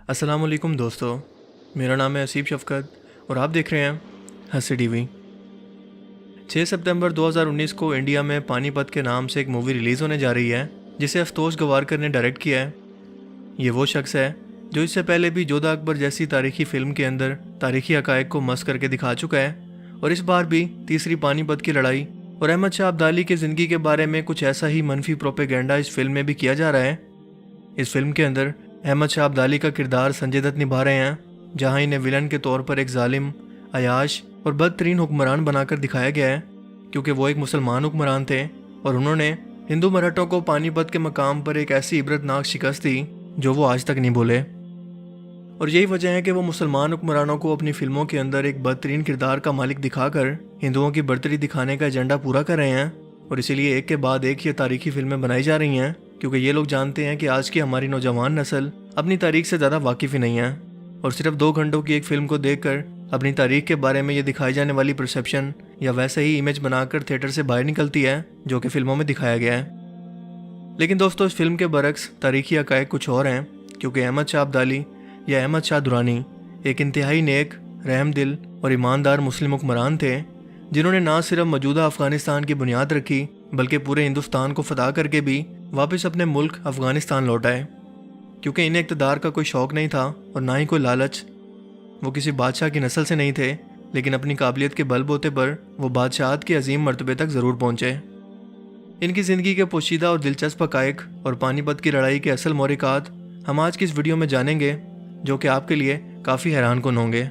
अस्सलाम वालेकुम दोस्तों, मेरा नाम है असीब शफ़क़त और आप देख रहे हैं हंसी टीवी। 6 सितंबर 2019 को इंडिया में पानीपत के नाम से एक मूवी रिलीज़ होने जा रही है, जिसे अफतोश गवारकर ने डायरेक्ट किया है। ये वो शख्स है जो इससे पहले भी जोधा अकबर जैसी तारीखी फ़िल्म के अंदर तारीखी हक़ाइक़ को मस करके दिखा चुका है, और इस बार भी तीसरी पानीपत की लड़ाई और अहमद शाह अब्दाली की ज़िंदगी के बारे में कुछ ऐसा ही मनफी प्रोपेगेंडा इस फिल्म में भी किया जा रहा है। इस फिल्म के अंदर अहमद शाह अब्दाली का किरदार संजय दत्त निभा रहे हैं, जहां इन्हें विलन के तौर पर एक जालिम, अयाश और बदतरीन हुक्मरान बनाकर दिखाया गया है, क्योंकि वो एक मुसलमान हुक्मरान थे और उन्होंने हिंदू मराठों को पानीपत के मकाम पर एक ऐसी इबरतनाक शिकस्त दी जो वो आज तक नहीं भूले। और यही वजह है कि वो मुसलमान हुक्मरानों को अपनी फिल्मों के अंदर एक बदतरीन किरदार का मालिक दिखाकर हिंदुओं की बर्तरी दिखाने का एजेंडा पूरा कर रहे हैं, और इसीलिए एक के बाद एक ये तारीखी फिल्में बनाई जा रही हैं, क्योंकि ये लोग जानते हैं कि आज की हमारी नौजवान नस्ल अपनी तारीख से ज़्यादा वाकिफ़ ही नहीं है, और सिर्फ 2 घंटों की एक फ़िल्म को देखकर अपनी तारीख के बारे में ये दिखाई जाने वाली परसेप्शन या वैसे ही इमेज बनाकर थिएटर से बाहर निकलती है, जो कि फ़िल्मों में दिखाया गया है। लेकिन दोस्तों, इस फिल्म के बरक्स तारीखी हक़ाइक़ कुछ और हैं, क्योंकि अहमद शाह अब्दाली या अहमद शाह दुरानी एक इंतहाई नेक, रहमदिल और ईमानदार मुस्लिम हुक्मरान थे, जिन्होंने ना सिर्फ मौजूदा अफ़गानिस्तान की बुनियाद रखी, बल्कि पूरे हिंदुस्तान को फतह करके भी वापस अपने मुल्क अफ़गानिस्तान लौटाए, क्योंकि इन्हें इक़्तिदार का कोई शौक़ नहीं था और ना ही कोई लालच। वो किसी बादशाह की नस्ल से नहीं थे, लेकिन अपनी काबिलियत के बलबूते पर वो बादशाहत के अजीम मर्तबे तक ज़रूर पहुँचे। इनकी ज़िंदगी के पोशीदा और दिलचस्प हक़ाइक़ और पानीपत की लड़ाई के असल मोरिकात हम आज की इस वीडियो में जानेंगे, जो कि आपके लिए काफ़ी हैरान कुन होंगे।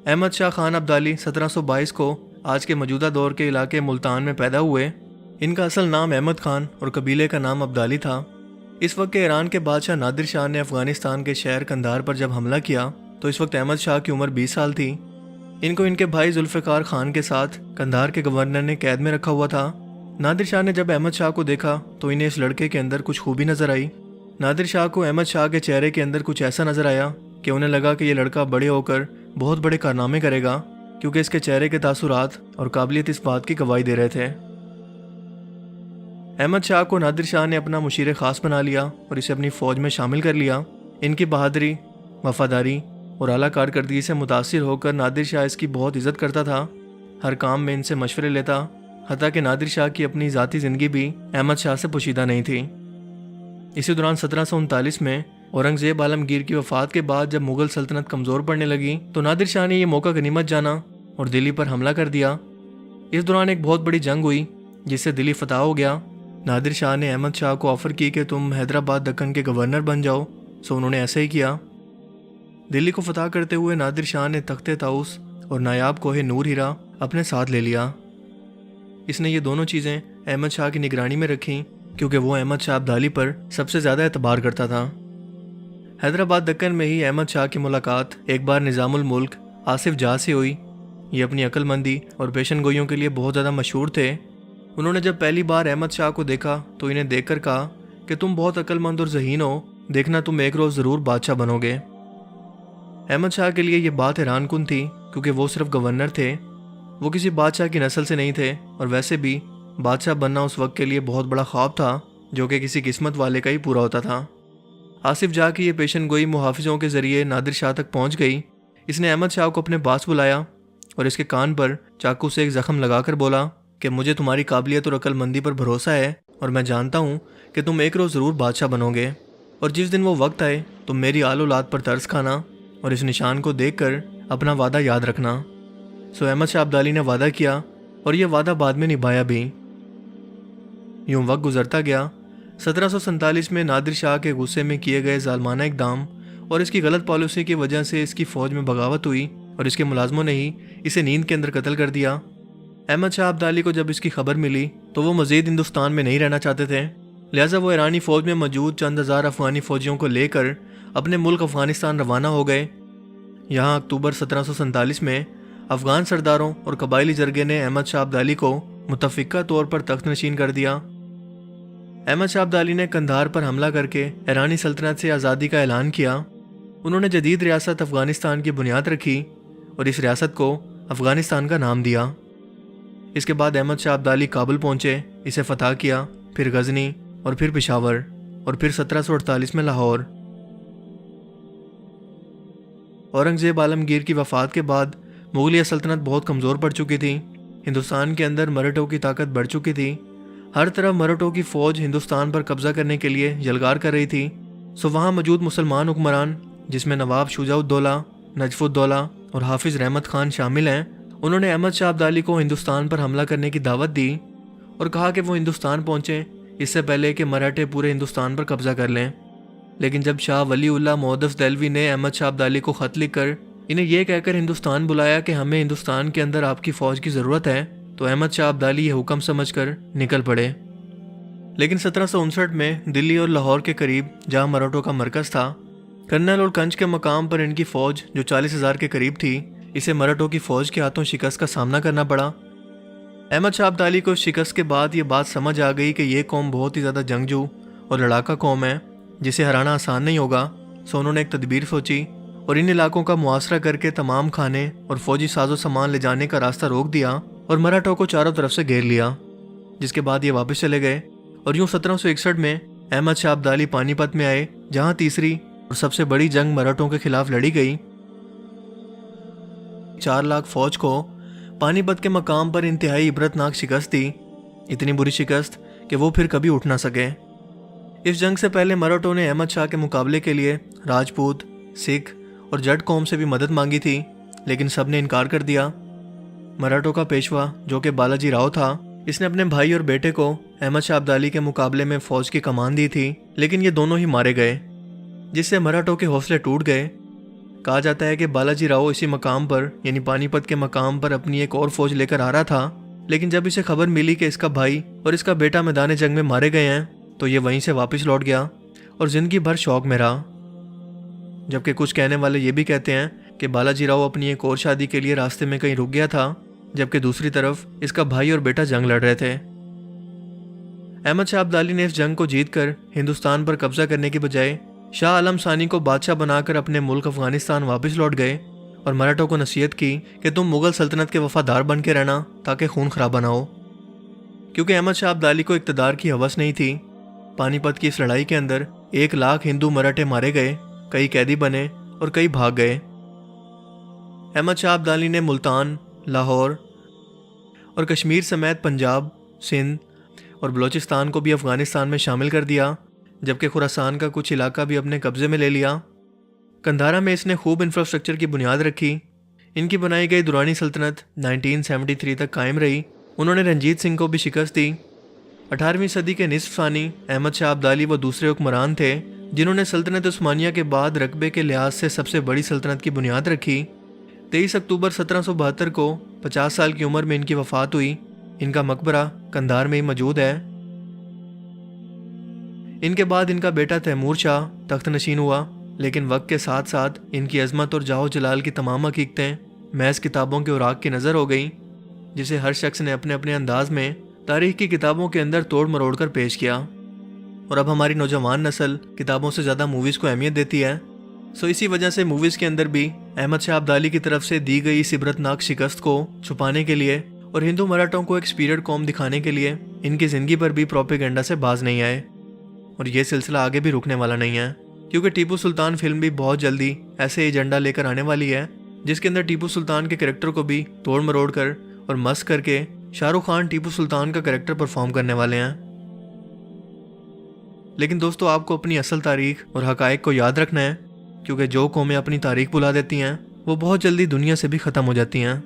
अहमद शाह खान अब्दाली 1722 को आज के मौजूदा दौर के इलाके मुल्तान में पैदा हुए। इनका असल नाम अहमद खान और कबीले का नाम अब्दाली था। इस वक्त के ईरान के बादशाह नादिर शाह ने अफ़गानिस्तान के शहर कंधार पर जब हमला किया, तो इस वक्त अहमद शाह की उम्र 20 साल थी। इनको इनके भाई जुल्फ़िकार खान के साथ कंधार के गवर्नर ने कैद में रखा हुआ था। नादिर शाह ने जब अहमद शाह को देखा तो इन्हें इस लड़के के अंदर कुछ खूबी नज़र आई। नादिर शाह को अहमद शाह के चेहरे के अंदर कुछ ऐसा नज़र आया कि उन्हें लगा कि ये लड़का बड़े होकर बहुत बड़े कारनामे करेगा, क्योंकि इसके चेहरे के तासुरात और काबिलियत इस बात की गवाही दे रहे थे। अहमद शाह को नादिर शाह ने अपना मुशीर ख़ास बना लिया और इसे अपनी फ़ौज में शामिल कर लिया। इनकी बहादुरी, वफ़ादारी और आला कारकर्दगी से मुतासिर होकर नादिर शाह इसकी बहुत इज़्ज़त करता था। हर काम में इनसे मशवरे लेता, हत्ता कि नादिर शाह की अपनी ज़ाती ज़िंदगी भी अहमद शाह से पोशीदा नहीं थी। इसी दौरान 1739 में औरंगज़ेब आलमगीर की वफ़ात के बाद जब मुग़ल सल्तनत कमज़ोर पड़ने लगी, तो नादिर शाह ने यह मौका गनीमत जाना और दिल्ली पर हमला कर दिया। इस दौरान एक बहुत बड़ी जंग हुई, जिससे दिल्ली फतह हो गया। नादिर शाह ने अहमद शाह को ऑफ़र की कि तुम हैदराबाद दक्कन के गवर्नर बन जाओ, सो उन्होंने ऐसा ही किया। दिल्ली को फतह करते हुए नादिर शाह ने तख्ते ताउस और नायाब कोहे नूर हीरा अपने साथ ले लिया। इसने ये दोनों चीज़ें अहमद शाह की निगरानी में रखीं, क्योंकि वो अहमद शाह अब्दाली पर सबसे ज़्यादा एतबार करता था। हैदराबाद दक्कन में ही अहमद शाह की मुलाकात एक बार निज़ामुल मुल्क आसिफ जाह से हुई। ये अपनी अक्लमंदी और पेशन गोइयों के लिए बहुत ज़्यादा मशहूर थे। उन्होंने जब पहली बार अहमद शाह को देखा तो इन्हें देखकर कहा कि तुम बहुत अक्लमंद और ज़हीन हो, देखना तुम एक रोज़ ज़रूर बादशाह बनोगे। अहमद शाह के लिए ये बात हैरान कुन थी, क्योंकि वो सिर्फ गवर्नर थे, वो किसी बादशाह की नस्ल से नहीं थे, और वैसे भी बादशाह बनना उस वक्त के लिए बहुत बड़ा ख्वाब था, जो कि किसी किस्मत वाले का ही पूरा होता था। आसिफ जाह की ये पेशन गोई मुहाफिजों के ज़रिए नादिर शाह तक पहुंच गई। इसने अहमद शाह को अपने पास बुलाया और इसके कान पर चाकू से एक ज़ख्म लगाकर बोला कि मुझे तुम्हारी काबिलियत और अक्लमंदी पर भरोसा है, और मैं जानता हूँ कि तुम एक रोज़ ज़रूर बादशाह बनोगे, और जिस दिन वो वक्त आए तुम मेरी आल औलाद पर तरस खाना और इस निशान को देखकर अपना वादा याद रखना। सो अहमद शाह अब्दाली ने वादा किया, और यह वादा बाद में निभाया भी। यूँ वक्त गुजरता गया। 1747 में नादिर शाह के गुस्से में किए गए जालमाना इक़दाम और इसकी गलत पॉलिसी की वजह से इसकी फ़ौज में बगावत हुई, और इसके मुलाजमों ने ही इसे नींद के अंदर कत्ल कर दिया। अहमद शाह अब्दाली को जब इसकी खबर मिली तो वो मज़ीद हिंदुस्तान में नहीं रहना चाहते थे, लिहाजा वो ईरानी फ़ौज में मौजूद चंद हज़ार अफ़गानी फ़ौजियों को लेकर अपने मुल्क अफ़गानिस्तान रवाना हो गए। यहाँ अक्टूबर 1747 में अफ़गान सरदारों और कबायली जरगे ने अहमद शाह अब्दाली को मुतफ़िक़ा तौर पर तख्त नशीन कर दिया। अहमद शाह अब्दाली ने कंधार पर हमला करके ईरानी सल्तनत से आज़ादी का ऐलान किया। उन्होंने जदीद रियासत अफ़गानिस्तान की बुनियाद रखी और इस रियासत को अफ़गानिस्तान का नाम दिया। इसके बाद अहमद शाह अब्दाली काबुल पहुँचे, इसे फ़तह किया, फिर गज़नी और फिर पेशावर और फिर 1748 में लाहौर। औरंगज़ेब आलमगीर की वफ़ात के बाद मुगलिया सल्तनत बहुत कमज़ोर पड़ चुकी थी। हिंदुस्तान के अंदर मराठों की ताकत बढ़ चुकी थी। हर तरफ मराठों की फ़ौज हिंदुस्तान पर कब्जा करने के लिए यलगार कर रही थी। सो वहाँ मौजूद मुसलमान हुक्मरान, जिसमें नवाब शुजाउद्दौला, नजफुद्दौला और हाफिज़ रहमत खान शामिल हैं, उन्होंने अहमद शाह अब्दाली को हिंदुस्तान पर हमला करने की दावत दी और कहा कि वो हिंदुस्तान पहुँचें इससे पहले कि मराठे पूरे हिंदुस्तान पर कब्जा कर लें। लेकिन जब शाह वली उल्लाह मोहद्दस देहलवी ने अहमद शाह अब्दाली को ख़त लिखकर इन्हें यह कहकर हिंदुस्तान बुलाया कि हमें हिंदुस्तान के अंदर आपकी फ़ौज की ज़रूरत है, तो अहमद शाह अब्दाली ये हुक्म समझकर निकल पड़े। लेकिन 1759 में दिल्ली और लाहौर के करीब, जहाँ मराठों का मरकज़ था, कर्नल और कंच के मकाम पर इनकी फ़ौज जो 40,000 के करीब थी, इसे मराठों की फ़ौज के हाथों शिकस्त का सामना करना पड़ा। अहमद शाह अब्दाली को शिकस्त के बाद ये बात समझ आ गई कि ये कौम बहुत ही ज़्यादा जंगजू और लड़ाका कौम है, जिसे हराना आसान नहीं होगा। सो उन्होंने एक तदबीर सोची और इन इलाकों का मुआसरा करके तमाम खाने और फौजी साजो सामान ले जाने का रास्ता रोक दिया और मराठों को चारों तरफ से घेर लिया, जिसके बाद ये वापस चले गए। और यूँ 1761 में अहमद शाह अब्दाली पानीपत में आए, जहाँ तीसरी और सबसे बड़ी जंग मराठों के खिलाफ लड़ी गई। 4 लाख फौज को पानीपत के मकाम पर इंतहाई इबरतनाक शिकस्त दी, इतनी बुरी शिकस्त कि वो फिर कभी उठ ना सके। इस जंग से पहले मराठों ने अहमद शाह के मुकाबले के लिए राजपूत, सिख और जट कौम से भी मदद मांगी थी, लेकिन सब ने इनकार कर दिया। मराठों का पेशवा, जो कि बालाजी राव था, इसने अपने भाई और बेटे को अहमद शाह अब्दाली के मुकाबले में फ़ौज की कमान दी थी, लेकिन ये दोनों ही मारे गए, जिससे मराठों के हौसले टूट गए। कहा जाता है कि बालाजी राव इसी मकाम पर, यानी पानीपत के मकाम पर, अपनी एक और फौज लेकर आ रहा था, लेकिन जब इसे खबर मिली कि इसका भाई और इसका बेटा मैदान जंग में मारे गए हैं, तो ये वहीं से वापस लौट गया और ज़िंदगी भर शौक में रहा। जबकि कुछ कहने वाले ये भी कहते हैं कि बालाजी राव अपनी एक और शादी के लिए रास्ते में कहीं रुक गया था, जबकि दूसरी तरफ इसका भाई और बेटा जंग लड़ रहे थे। अहमद शाह अब्दाली ने इस जंग को जीतकर हिंदुस्तान पर कब्जा करने की बजाय शाह आलम सानी को बादशाह बनाकर अपने मुल्क अफगानिस्तान वापस लौट गए और मराठों को नसीहत की कि तुम मुगल सल्तनत के वफादार बन के रहना, ताकि खून खराबा ना हो। क्योंकि अहमद शाह अब्दाली को इक़्तिदार की हवस नहीं थी, पानीपत की इस लड़ाई के अंदर 1 लाख हिंदू मराठे मारे गए, कई कैदी बने और कई भाग गए। अहमद शाह अब्दाली ने मुल्तान, लाहौर और कश्मीर समेत पंजाब, सिंध और बलूचिस्तान को भी अफगानिस्तान में शामिल कर दिया, जबकि खुरासान का कुछ इलाका भी अपने कब्जे में ले लिया। कंधारा में इसने खूब इंफ्रास्ट्रक्चर की बुनियाद रखी। इनकी बनाई गई दुरानी सल्तनत 1973 तक कायम रही। उन्होंने रंजीत सिंह को भी शिकस्त दी। 18वीं सदी के निस्फ सानी अहमद शाह अब्दाली वो दूसरे हुक्मरान थे जिन्होंने सल्तनत उस्मानिया के बाद रकबे के लिहाज से सबसे बड़ी सल्तनत की बुनियाद रखी। 23 अक्टूबर 1772 को 50 साल की उम्र में इनकी वफ़ात हुई। इनका मकबरा कंधार में ही मौजूद है। इनके बाद इनका बेटा तैमूर शाह तख्त नशीन हुआ, लेकिन वक्त के साथ साथ इनकी अजमत और जाहो जलाल की तमाम हकीकतें महज किताबों के औराक की नज़र हो गई, जिसे हर शख्स ने अपने अपने अंदाज में तारीख की किताबों के अंदर तोड़ मरोड़ कर पेश किया। और अब हमारी नौजवान नस्ल किताबों से ज़्यादा मूवीज़ को अहमियत देती है। सो इसी वजह से मूवीज़ के अंदर भी अहमद शाह अब्दाली की तरफ से दी गई इस इबरतनाक शिकस्त को छुपाने के लिए और हिंदू मराठों को एक स्पीरियड कौम दिखाने के लिए इनकी ज़िंदगी पर भी प्रोपेगेंडा से बाज नहीं आए। और ये सिलसिला आगे भी रुकने वाला नहीं है, क्योंकि टीपू सुल्तान फिल्म भी बहुत जल्दी ऐसे एजेंडा लेकर आने वाली है, जिसके अंदर टीपू सुल्तान के कैरेक्टर को भी तोड़ मरोड़ कर और मस्त करके शाहरुख खान टीपू सुल्तान का कैरेक्टर परफॉर्म करने वाले हैं। लेकिन दोस्तों, आपको अपनी असल तारीख और हकायक को याद रखना है, क्योंकि जो कौमें अपनी तारीख भुला देती हैं वो बहुत जल्दी दुनिया से भी ख़त्म हो जाती हैं।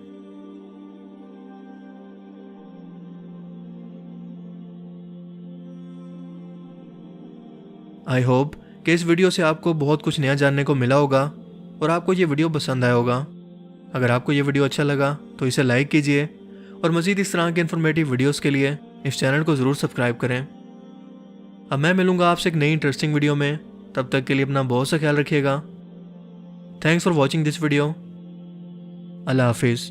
आई होप कि इस वीडियो से आपको बहुत कुछ नया जानने को मिला होगा और आपको ये वीडियो पसंद आया होगा। अगर आपको ये वीडियो अच्छा लगा तो इसे लाइक कीजिए और मज़ीद इस तरह के इन्फॉर्मेटिव वीडियोस के लिए इस चैनल को ज़रूर सब्सक्राइब करें। अब मैं मिलूँगा आपसे एक नई इंटरेस्टिंग वीडियो में। तब तक के लिए अपना बहुत सा ख्याल रखिएगा। Thanks for watching this video. अल्लाह हाफिज़।